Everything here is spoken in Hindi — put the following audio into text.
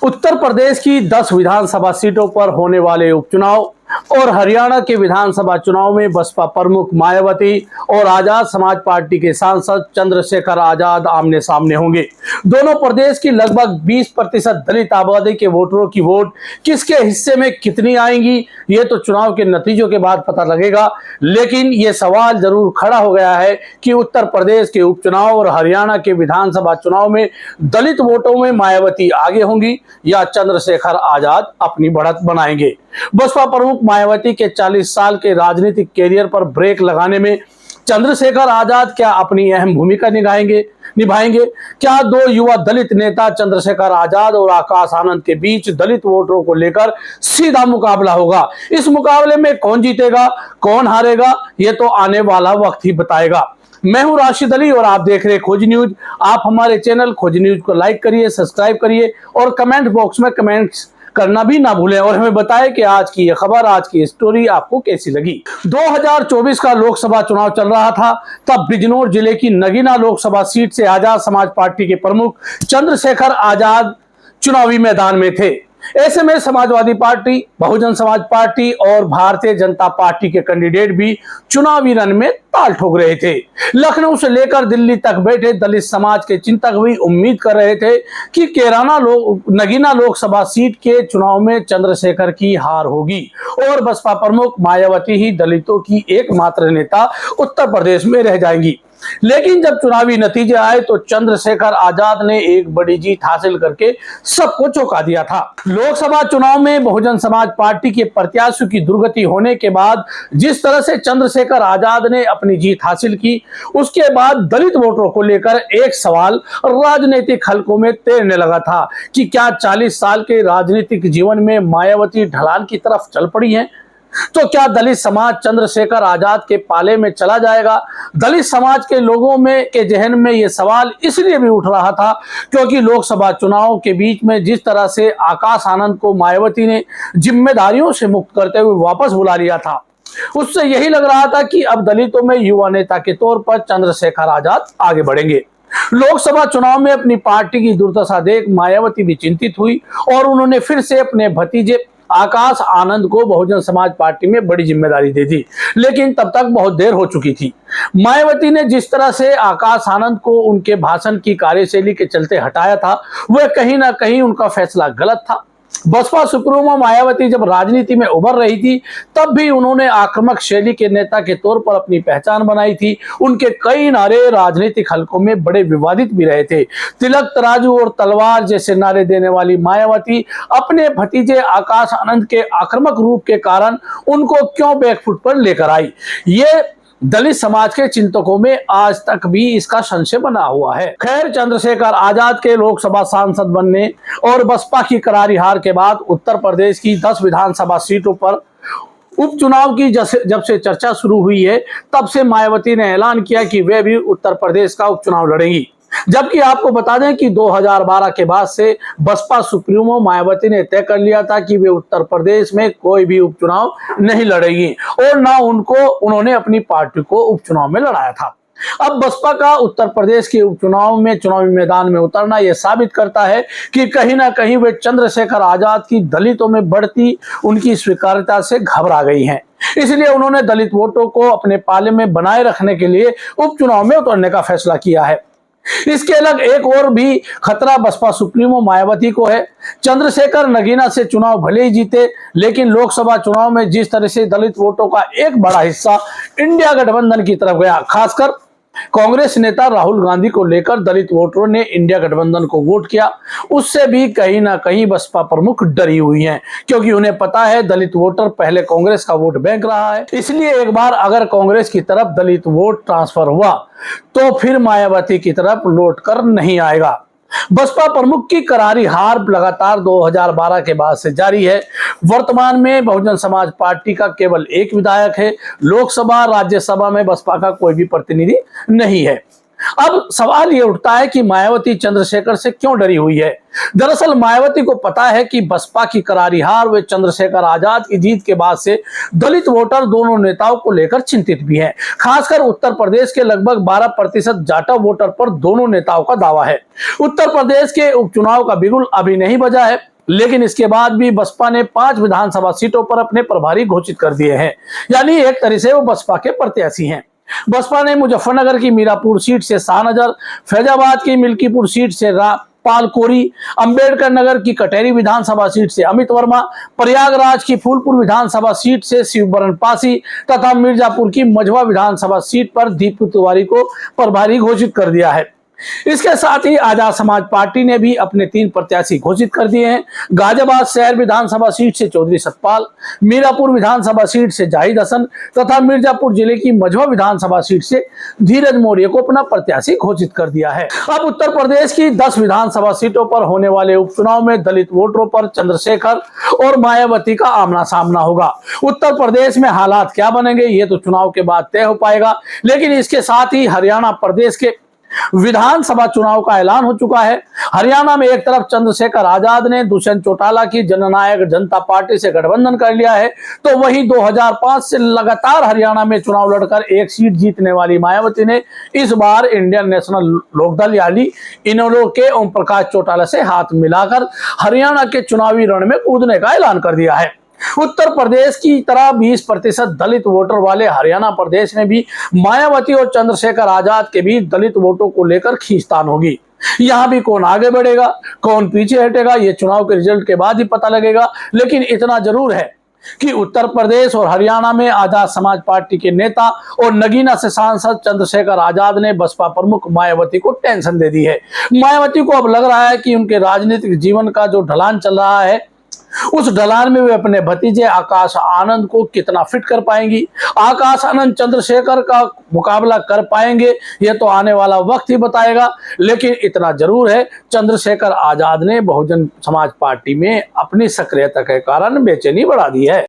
उत्तर प्रदेश की 10 विधानसभा सीटों पर होने वाले उपचुनाव और हरियाणा के विधानसभा चुनाव में बसपा प्रमुख मायावती और आजाद समाज पार्टी के सांसद चंद्रशेखर आजाद आमने सामने होंगे। दोनों प्रदेश की लगभग 20% दलित आबादी के वोटरों की वोट किसके हिस्से में कितनी आएंगी, ये तो चुनाव के नतीजों के बाद पता लगेगा। लेकिन ये सवाल जरूर खड़ा हो गया है कि उत्तर प्रदेश के उपचुनाव और हरियाणा के विधानसभा चुनाव में दलित वोटों में मायावती आगे होंगी या चंद्रशेखर आजाद अपनी बढ़त बनाएंगे। बसपा प्रमुख मायावती के 40 साल के राजनीतिक कैरियर पर ब्रेक लगाने में चंद्रशेखर आजाद क्या अपनी अहम भूमिका निभाएंगे? क्या दो युवा दलित नेता चंद्रशेखर आजाद और आकाश आनंद के बीच दलित वोटरों को लेकर सीधा मुकाबला होगा? इस मुकाबले में कौन जीतेगा, कौन हारेगा, ये तो आने वाला वक्त ही बताएगा। मैं हूं राशिद अली और आप देख रहे हैं खोज न्यूज। आप हमारे चैनल खोज न्यूज को लाइक करिए, सब्सक्राइब करिए और कमेंट बॉक्स में कमेंट्स करना भी ना भूलें और हमें बताएं कि आज की ये खबर, आज की स्टोरी आपको कैसी लगी। 2024 का लोकसभा चुनाव चल रहा था, तब बिजनौर जिले की नगीना लोकसभा सीट से आजाद समाज पार्टी के प्रमुख चंद्रशेखर आजाद चुनावी मैदान में थे। ऐसे में समाजवादी पार्टी, बहुजन समाज पार्टी और भारतीय जनता पार्टी के कैंडिडेट भी चुनावी रण में ताल ठोक रहे थे। लखनऊ से लेकर दिल्ली तक बैठे दलित समाज के चिंतक भी उम्मीद कर रहे थे कि नगीना लोकसभा सीट के चुनाव में चंद्रशेखर की हार होगी और बसपा प्रमुख मायावती ही दलितों की एकमात्र नेता उत्तर प्रदेश में रह जाएंगी। लेकिन जब चुनावी नतीजे आए तो चंद्रशेखर आजाद ने एक बड़ी जीत हासिल करके सबको चौंका दिया था। लोकसभा चुनाव में बहुजन समाज पार्टी के प्रत्याशियों की दुर्गति होने के बाद जिस तरह से चंद्रशेखर आजाद ने अपनी जीत हासिल की, उसके बाद दलित वोटरों को लेकर एक सवाल राजनीतिक हलकों में तैरने लगा था कि क्या 40 साल के राजनीतिक जीवन में मायावती ढलान की तरफ चल पड़ी हैं? तो क्या दलित समाज चंद्रशेखर आजाद के पाले में चला जाएगा? दलित समाज के लोगों में के जहन में यह सवाल इसलिए भी उठ रहा था क्योंकि लोकसभा चुनाव के बीच में जिस तरह से आकाश आनंद को मायावती ने जिम्मेदारियों से मुक्त करते हुए वापस बुला लिया था, उससे यही लग रहा था कि अब दलितों में युवा नेता के तौर पर चंद्रशेखर आजाद आगे बढ़ेंगे। लोकसभा चुनाव में अपनी पार्टी की दुर्दशा देख मायावती भी चिंतित हुई और उन्होंने फिर से अपने भतीजे आकाश आनंद को बहुजन समाज पार्टी में बड़ी जिम्मेदारी दे दी। लेकिन तब तक बहुत देर हो चुकी थी। मायावती ने जिस तरह से आकाश आनंद को उनके भाषण की कार्यशैली के चलते हटाया था, वह कहीं ना कहीं उनका फैसला गलत था। बसपा सुप्रीमो मायावती जब राजनीति में उभर रही थी, तब भी उन्होंने आक्रामक शैली के नेता के तौर पर अपनी पहचान बनाई थी। उनके कई नारे राजनीतिक हलकों में बड़े विवादित भी रहे थे। तिलक, तराजू और तलवार जैसे नारे देने वाली मायावती अपने भतीजे आकाश आनंद के आक्रामक रूप के कारण उनको क्यों बैकफुट पर लेकर आई, ये दलित समाज के चिंतकों में आज तक भी इसका संशय बना हुआ है। खैर, चंद्रशेखर आजाद के लोकसभा सांसद बनने और बसपा की करारी हार के बाद उत्तर प्रदेश की 10 विधानसभा सीटों पर उपचुनाव की जब से चर्चा शुरू हुई है, तब से मायावती ने ऐलान किया कि वे भी उत्तर प्रदेश का उपचुनाव लड़ेंगी। जबकि आपको बता दें कि 2012 के बाद से बसपा सुप्रीमो मायावती ने तय कर लिया था कि वे उत्तर प्रदेश में कोई भी उपचुनाव नहीं लड़ेगी और ना उन्होंने अपनी पार्टी को उपचुनाव में लड़ाया था। अब बसपा का उत्तर प्रदेश के उपचुनाव में चुनावी मैदान में उतरना यह साबित करता है कि कहीं ना कहीं वे चंद्रशेखर आजाद की दलितों में बढ़ती उनकी स्वीकार्यता से घबरा गई हैं। इसलिए उन्होंने दलित वोटों को अपने पाले में बनाए रखने के लिए उपचुनाव में उतरने का फैसला किया है। इसके अलग एक और भी खतरा बसपा सुप्रीमो मायावती को है। चंद्रशेखर नगीना से चुनाव भले ही जीते, लेकिन लोकसभा चुनाव में जिस तरह से दलित वोटों का एक बड़ा हिस्सा इंडिया गठबंधन की तरफ गया, खासकर कांग्रेस नेता राहुल गांधी को लेकर दलित वोटरों ने इंडिया गठबंधन को वोट किया, उससे भी कहीं ना कहीं बसपा प्रमुख डरी हुई हैं क्योंकि उन्हें पता है दलित वोटर पहले कांग्रेस का वोट बैंक रहा है। इसलिए एक बार अगर कांग्रेस की तरफ दलित वोट ट्रांसफर हुआ तो फिर मायावती की तरफ लौट कर नहीं आएगा। बसपा प्रमुख की करारी हार लगातार 2012 के बाद से जारी है। वर्तमान में बहुजन समाज पार्टी का केवल एक विधायक है। लोकसभा, राज्यसभा में बसपा का कोई भी प्रतिनिधि नहीं है। अब सवाल ये उठता है कि मायावती चंद्रशेखर से क्यों डरी हुई है। दरअसल मायावती को पता है कि बसपा की करारी हार व चंद्रशेखर आजाद की जीत के बाद से दलित वोटर दोनों नेताओं को लेकर चिंतित भी हैं। खासकर उत्तर प्रदेश के लगभग 12% जाटव वोटर पर दोनों नेताओं का दावा है। उत्तर प्रदेश के उपचुनाव का बिगुल अभी नहीं बजा है, लेकिन इसके बाद भी बसपा ने 5 विधानसभा सीटों पर अपने प्रभारी घोषित कर दिए हैं, यानी एक तरह से वो बसपा के प्रत्याशी हैं। बसपा ने मुजफ्फरनगर की मीरापुर सीट से शाहनजर, फैजाबाद की मिल्कीपुर सीट से पाल कोरी, अंबेडकर नगर की कटेरी विधानसभा सीट से अमित वर्मा, प्रयागराज की फूलपुर विधानसभा सीट से शिवबरन पासी तथा मिर्जापुर की मझवा विधानसभा सीट पर दीपू तिवारी को प्रभारी घोषित कर दिया है। इसके साथ ही आजाद समाज पार्टी ने भी अपने 3 प्रत्याशी घोषित कर दिए हैं। गाजियाबाद शहर विधानसभा सीट से चौधरी सतपाल, मीरापुर विधानसभा सीट से जाहिद हसन तथा मिर्जापुर जिले की मझवा विधानसभा सीट से धीरज मौर्य को अपना प्रत्याशी घोषित कर दिया है। अब उत्तर प्रदेश की 10 विधानसभा सीटों पर होने वाले उपचुनाव में दलित वोटरों पर चंद्रशेखर और मायावती का आमना सामना होगा। उत्तर प्रदेश में हालात क्या बनेंगे ये तो चुनाव के बाद तय हो पाएगा, लेकिन इसके साथ ही हरियाणा प्रदेश के विधानसभा चुनाव का ऐलान हो चुका है। हरियाणा में एक तरफ चंद्रशेखर आजाद ने दुष्यंत चौटाला की जननायक जनता पार्टी से गठबंधन कर लिया है, तो वहीं 2005 से लगातार हरियाणा में चुनाव लड़कर एक सीट जीतने वाली मायावती ने इस बार इंडियन नेशनल लोकदल यानी इनेलो के ओम प्रकाश चौटाला से हाथ मिलाकर हरियाणा के चुनावी रण में कूदने का ऐलान कर दिया है। उत्तर प्रदेश की तरह 20% दलित वोटर वाले हरियाणा प्रदेश में भी मायावती और चंद्रशेखर आजाद के बीच दलित वोटों को लेकर खींचतान होगी। यहां भी कौन आगे बढ़ेगा, कौन पीछे हटेगा, ये चुनाव के रिजल्ट के बाद ही पता लगेगा। लेकिन इतना जरूर है कि उत्तर प्रदेश और हरियाणा में आजाद समाज पार्टी के नेता और नगीना से सांसद चंद्रशेखर आजाद ने बसपा प्रमुख मायावती को टेंशन दे दी है। मायावती को अब लग रहा है कि उनके राजनीतिक जीवन का जो ढलान चल रहा है, उस ढलान में वे अपने भतीजे आकाश आनंद को कितना फिट कर पाएंगी। आकाश आनंद चंद्रशेखर का मुकाबला कर पाएंगे यह तो आने वाला वक्त ही बताएगा। लेकिन इतना जरूर है, चंद्रशेखर आजाद ने बहुजन समाज पार्टी में अपनी सक्रियता के कारण बेचैनी बढ़ा दी है।